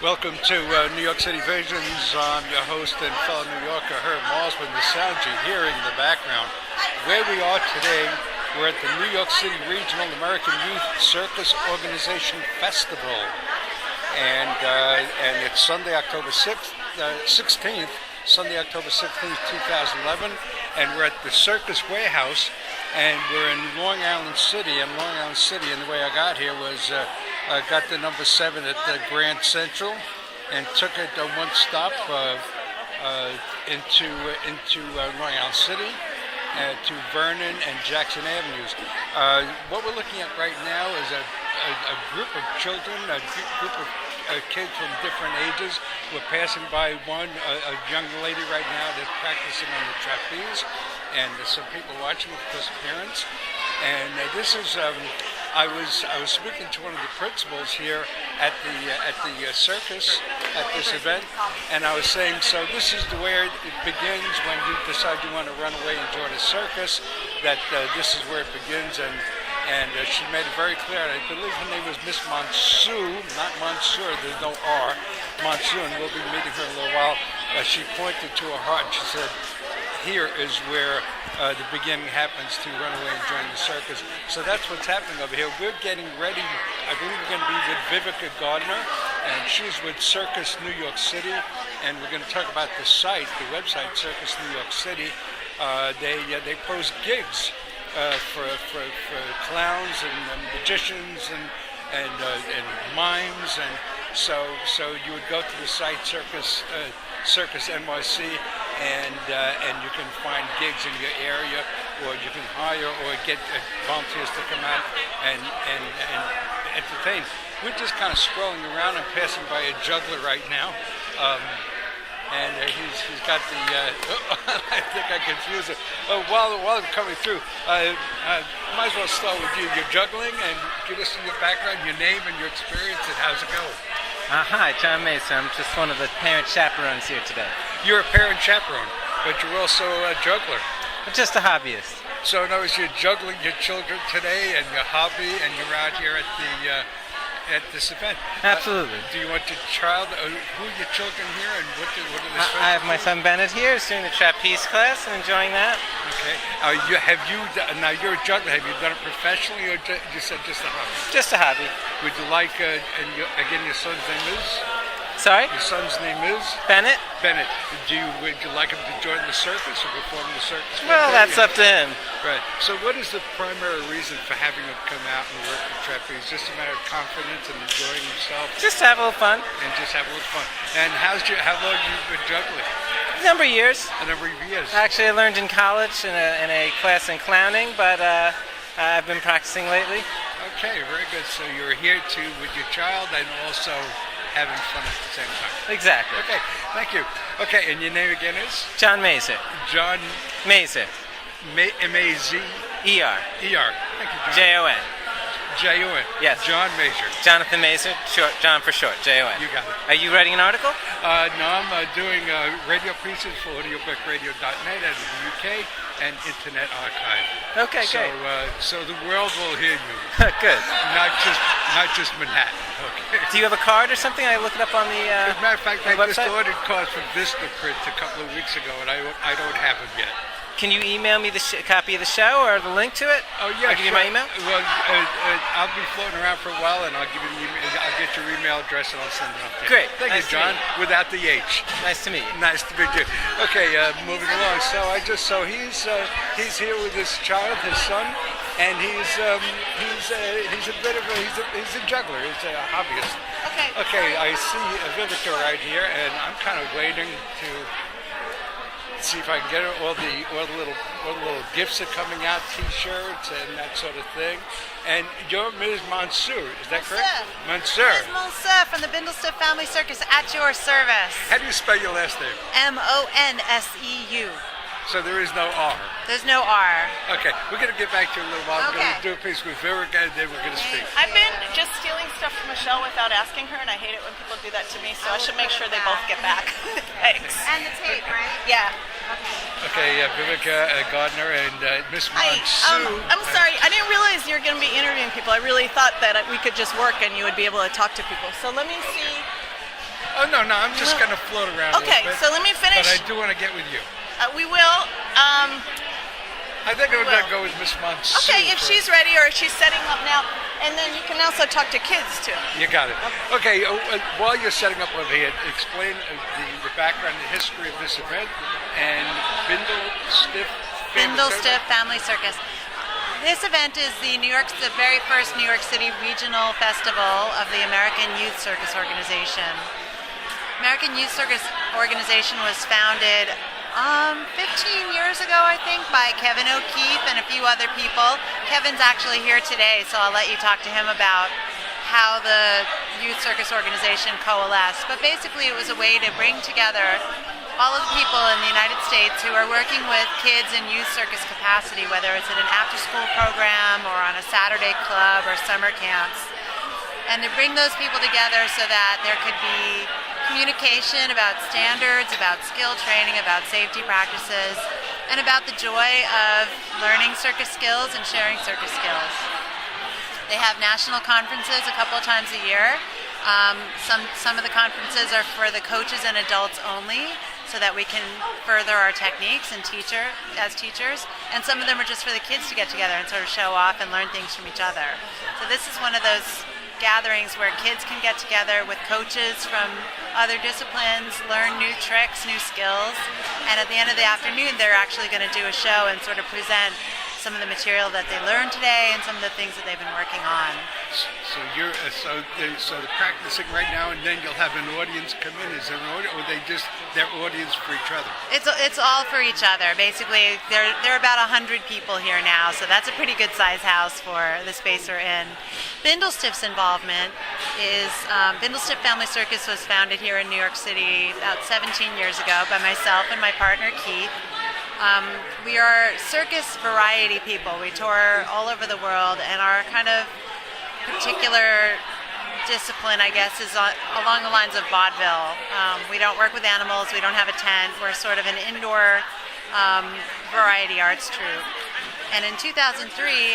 Welcome to New York City Visions. I'm your host and fellow New Yorker, Herb Malsman. The sound you're hearing in the background. Where we are today, we're at the New York City Regional American Youth Circus Organization Festival. And it's Sunday, October 16th, Sunday, October 16th, 2011. And we're at the Circus Warehouse, and we're in Long Island City. And the way I got here was I got the number 7 at the Grand Central and took it one stop into Long Island City to Vernon and Jackson Avenues. What we're looking at right now is a group of children, a group of kids from different ages. We're passing by a young lady right now that's practicing on the trapeze, and there's some people watching, of course, parents. And this is I was speaking to one of the principals here at the circus at this event, and I was saying, so this is the way it begins when you decide you want to run away and join a circus. That this is where it begins, and she made it very clear. And I believe her name was Miss Monsoon, not Monsieur. There's no R. Monsoon. We'll be meeting her in a little while. She pointed to her heart. She said, "Here is where the beginning happens to run away and join the circus." So that's what's happening over here. We're getting ready. I believe we're going to be with Vivica Gardner, and she's with Circus New York City, and we're going to talk about the site, the website, Circus New York City. They post gigs for clowns and magicians and mimes, and so you would go to the site Circus NYC, and you can find gigs in your area, or you can hire or get volunteers to come out and entertain. We're just kind of strolling around and passing by a juggler right now, and he's got the. I think I confused it. While I'm coming through, might as well start with you. You're juggling, and give us your background, your name, and your experience, and how's it going? Hi, John Mason. I'm just one of the parent chaperones here today. You're a parent chaperone, but you're also a juggler. I'm just a hobbyist. So in other words, you're juggling your children today and your hobby, and you're out here at this event. Absolutely. Do you want your child? Who are your children here, and what are they? I have my son Bennett here, who's doing the trapeze class and enjoying that. Okay. Now you're a juggler. Have you done it professionally, or you said just a hobby? Just a hobby. Would you like? Again, your son's name is? Sorry? Your son's name is? Bennett. Bennett. Would you like him to join the circus or perform the circus? Well, that's up to him. Right. So what is the primary reason for having him come out and work the trapeze? Just a matter of confidence and enjoying himself? Just have a little fun. And just have a little fun. And how long have you been juggling? A number of years. A number of years. Actually, I learned in college in a class in clowning, but I've been practicing lately. Okay, very good. So you're here with your child and also having fun at the same time. Exactly. Okay, thank you. Okay, and your name again is? John Mazer. John Mazer. M-A-Z-E-R. E-R. Thank you, John. J-O-N. J-O-N. Yes. John Mazer. Jonathan Mazer, short, John for short, J-O-N. You got it. Are you writing an article? No, I'm doing radio pieces for audiobookradio.net out of the UK and Internet Archive. Okay, great. So the world will hear you. Good. Not just Manhattan. Okay. Do you have a card or something? I looked it up on the As a matter of fact, I just website? ordered cards from Vistaprint a couple of weeks ago, and I don't have them yet. Can you email me the copy of the show or the link to it? Oh yeah, I'll give you my email. Well, I'll be floating around for a while, and I'll give you the email. I'll get your email address, and I'll send it up to you. Great. Thank Nice you, John. Without the H. Nice to meet you. Nice to meet you. Okay, moving along. So he's here with his child, his son, and he's a juggler. He's a hobbyist. Okay, I see Vivica right here, and I'm kind of waiting to see if I can get her all the little gifts are coming out, T-shirts and that sort of thing. And you're Ms. Monsieur, is that correct? Monsieur. Ms. Monsieur from the Bindlestiff Family Circus at your service. How do you spell your last name? M-O-N-S-E-U. So there is no R. There's no R. Okay, we're going to get back to you in a little while. Okay. We're going to do a piece with Vivica, and then we're going to speak. I've been just stealing stuff from Michelle without asking her, and I hate it when people do that to me, so I should make sure they both get back. Thanks. And the tape, right? Yeah. Okay, Vivica Gardner and Miss Monsoon. I'm sorry, I didn't realize you were going to be interviewing people. I really thought that we could just work and you would be able to talk to people. So let me see Oh, no, I'm just going to float around Okay, a little bit. so let me finish. But I do want to get with you. We will. I think I'm going to go with Miss Monsoon. Okay, if she's ready or if she's setting up now. And then you can also talk to kids, too. You got it. Okay, while you're setting up over here, explain the background, the history of this event, and Bindlestiff Family Circus. This event is the very first New York City regional festival of the American Youth Circus Organization. American Youth Circus Organization was founded 15 years ago, I think, by Kevin O'Keefe and a few other people. Kevin's actually here today, so I'll let you talk to him about how the Youth Circus Organization coalesced. But basically it was a way to bring together all of the people in the United States who are working with kids in youth circus capacity, whether it's at an after-school program or on a Saturday club or summer camps, and to bring those people together so that there could be communication about standards, about skill training, about safety practices, and about the joy of learning circus skills and sharing circus skills. They have national conferences a couple of times a year. Some of the conferences are for the coaches and adults only, so that we can further our techniques and as teachers, and some of them are just for the kids to get together and sort of show off and learn things from each other. So this is one of those gatherings where kids can get together with coaches from other disciplines, learn new tricks, new skills, and at the end of the afternoon they're actually going to do a show and sort of present some of the material that they learned today and some of the things that they've been working on. So you're they're practicing right now, and then you'll have an audience come in. Is there an audience, or their audience for each other? It's all for each other. Basically, there are about 100 people here now, so that's a pretty good size house for the space we're in. Bindlestiff's involvement is Bindlestiff Family Circus was founded here in New York City about 17 years ago by myself and my partner Keith. We are circus variety people. We tour all over the world, and our kind of particular discipline, I guess, is along the lines of vaudeville. We don't work with animals. We don't have a tent. We're sort of an indoor variety arts troupe. And in 2003,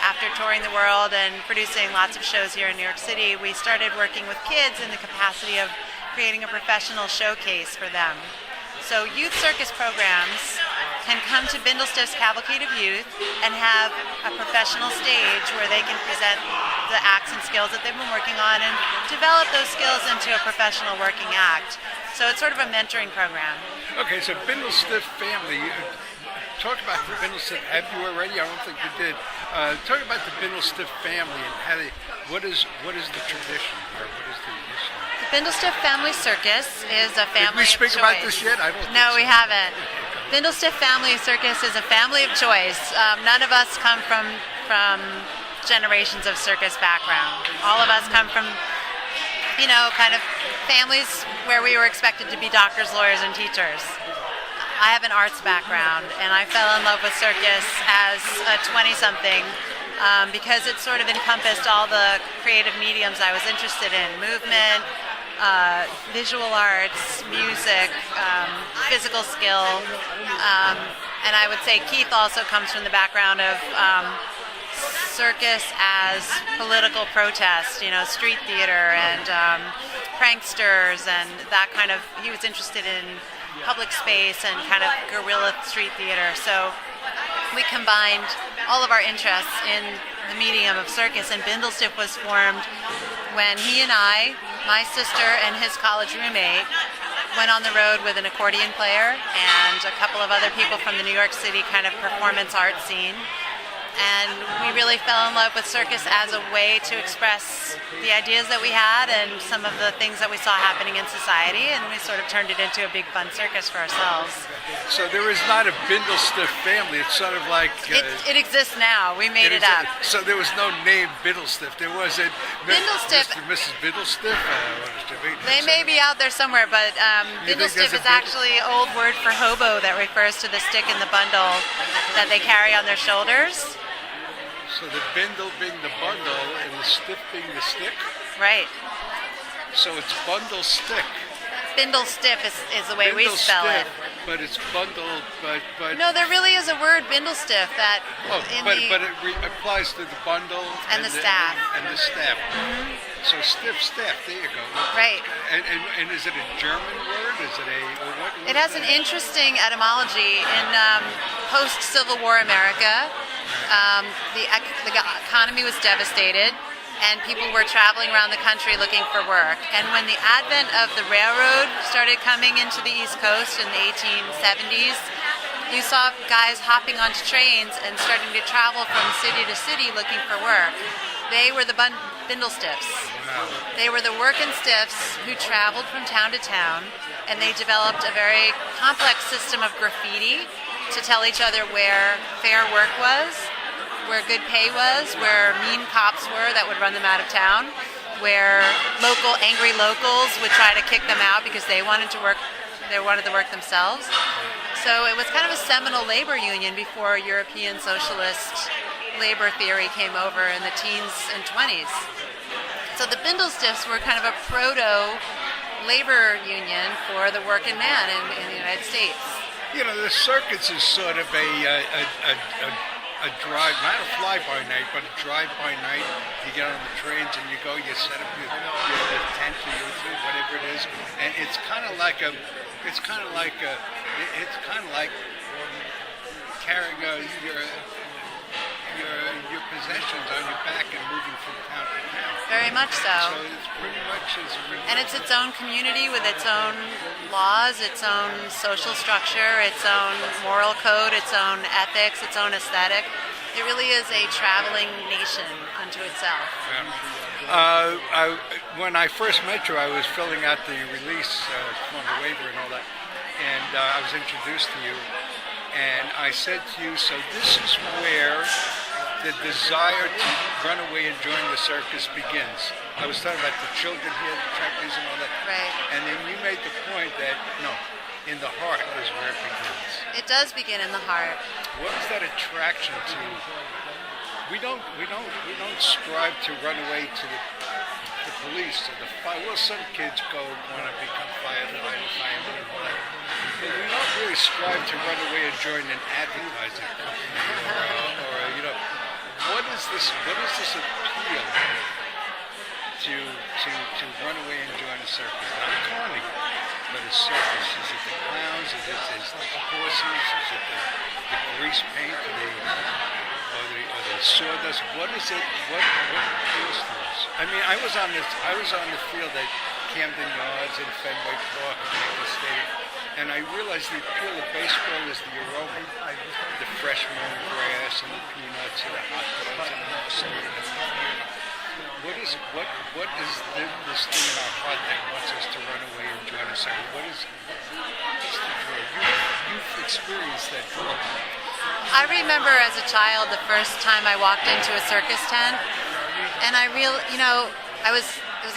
after touring the world and producing lots of shows here in New York City, we started working with kids in the capacity of creating a professional showcase for them. So youth circus programs can come to Bindlestiff's Cavalcade of Youth and have a professional stage where they can present the acts and skills that they've been working on and develop those skills into a professional working act. So it's sort of a mentoring program. Okay, so Bindlestiff family. Talk about the Bindlestiff. Have you already? I don't think you did. Talk about the Bindlestiff family and what is the tradition here? What is the history? The Bindlestiff Family Circus is a family of choice. Did we speak about this yet? I don't think so. No, we haven't. Bindlestiff Family Circus is a family of choice. None of us come from generations of circus background. All of us come from, kind of families where we were expected to be doctors, lawyers, and teachers. I have an arts background, and I fell in love with circus as a 20-something because it sort of encompassed all the creative mediums I was interested in: movement, visual arts, music, physical skill, and I would say Keith also comes from the background of circus as political protest, street theater and pranksters and that kind of. He was interested in public space and kind of guerrilla street theater. So we combined all of our interests in the medium of circus, and Bindlestiff was formed when he and I, my sister and his college roommate, went on the road with an accordion player and a couple of other people from the New York City kind of performance art scene. And we really fell in love with circus as a way to express the ideas that we had and some of the things that we saw happening in society, and we sort of turned it into a big fun circus for ourselves. So there is not a Bindlestiff family. It's sort of like... It exists now. We made it up. So there was no name Bindlestiff. There was a Bindlestiff. Mr. and Mrs. Bindlestiff. They may be out there somewhere, but Bindlestiff is actually an old word for hobo that refers to the stick in the bundle that they carry on their shoulders. So the bindle being the bundle and the stiff being the stick? Right. So it's bundle stick. Bindlestiff is the way we spell it. But it's bundle, but... No, there really is a word, Bindlestiff, that... Oh, but it applies to the bundle... And the staff. And the staff. Mm-hmm. So stiff staff. There you go. Right. And is it a German word? Is it a what? It has an interesting etymology. In post-Civil War America, the economy was devastated, and people were traveling around the country looking for work. And when the advent of the railroad started coming into the East Coast in the 1870s, you saw guys hopping onto trains and starting to travel from city to city looking for work. They were the bindlestiffs. They were the working stiffs who traveled from town to town, and they developed a very complex system of graffiti to tell each other where fair work was, where good pay was, where mean cops were that would run them out of town, where angry locals would try to kick them out because they wanted to work themselves. So it was kind of a seminal labor union before European socialist labor theory came over in the teens and 20s. So the Bindlestiffs were kind of a proto-labor union for the working man in the United States. You know, the circus is sort of a drive, not a fly-by-night, but a drive-by-night. You get on the trains and you go, you set up your tent or your whatever it is, and it's kind of like carrying your possessions on your back and moving from town to town. Very much so. So it's pretty much and it's its own community with its own laws, its own social structure, its own moral code, its own ethics, its own aesthetic. It really is a traveling nation unto itself. Yeah. When I first met you, I was filling out the release form, the waiver and all that, and I was introduced to you, and I said to you, so this is where the desire to run away and join the circus begins. I was talking about the children here, the trapeze and all that. Right. And then you made the point that, no, in the heart is where it begins. It does begin in the heart. What is that attraction to? We don't strive to run away to the police, to the fire. Well, some kids want to become firemen and all that. But we don't really strive to run away and join an advertising company or what is this appeal to run away and join a circus? Not a carnival, but a circus. Is it the clowns? Is it the horses? Is it the grease paint or the sawdust? What is it? What appeals to us? I mean, I was on the field at Camden Yards and Fenway Park and the Stadium, and I realized the appeal of baseball is the aroma, the fresh mown grass and the peanuts and the hot dogs and the mustard. What is this thing in our heart that wants us to run away and join us? What's the draw? You've experienced that draw. I remember as a child the first time I walked into a circus tent, and it was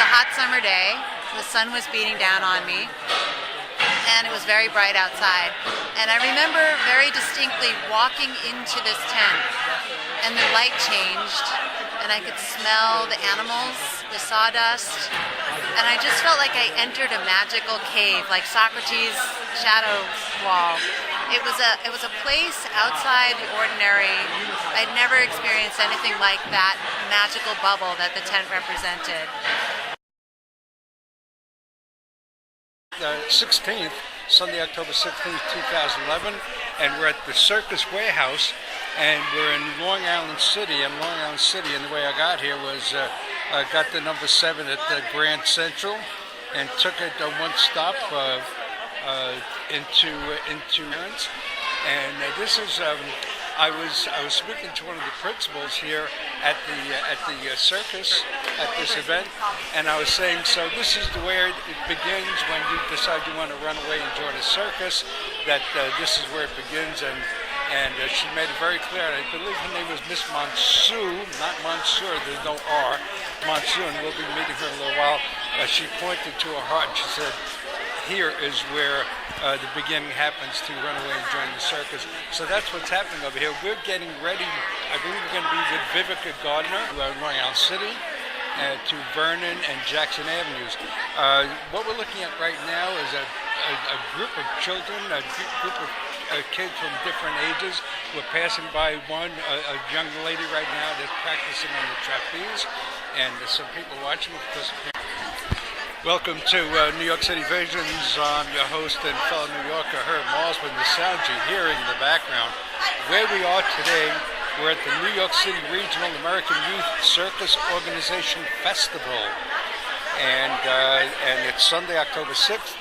a hot summer day. The sun was beating down on me, and it was very bright outside. And I remember very distinctly walking into this tent, and the light changed, and I could smell the animals, the sawdust, and I just felt like I entered a magical cave, like Socrates' shadow wall. It was a place outside the ordinary. I'd never experienced anything like that magical bubble that the tent represented. 16th, Sunday, October 16th, 2011, and we're at the Circus Warehouse, and we're in Long Island City. And the way I got here was I got the number 7 at the Grand Central, and took it one stop into Aaron's. And this is I was speaking to one of the principals here at the circus at this event, and I was saying, so this is the way it begins when you decide you want to run away and join a circus. That this is where it begins, and she made it very clear. And I believe her name was Miss Monsoon, not Monsieur. There's no R. Monsoon. We'll be meeting her in a little while. She pointed to her heart. She said, "Here is where the beginning happens to run away and join the circus." So that's what's happening over here. We're getting ready. I believe we're going to be with Vivica Gardner. We're in Long Island City to Vernon and Jackson Avenues. What we're looking at right now is a group of children, a group of kids from different ages. We're passing by a young lady right now that's practicing on the trapeze, and there's some people watching. Welcome to New York City Visions. I'm your host and fellow New Yorker, Herb Malsman. The sound you're hearing in the background. Where we are today, we're at the New York City Regional American Youth Circus Organization Festival. And it's Sunday, October 6th.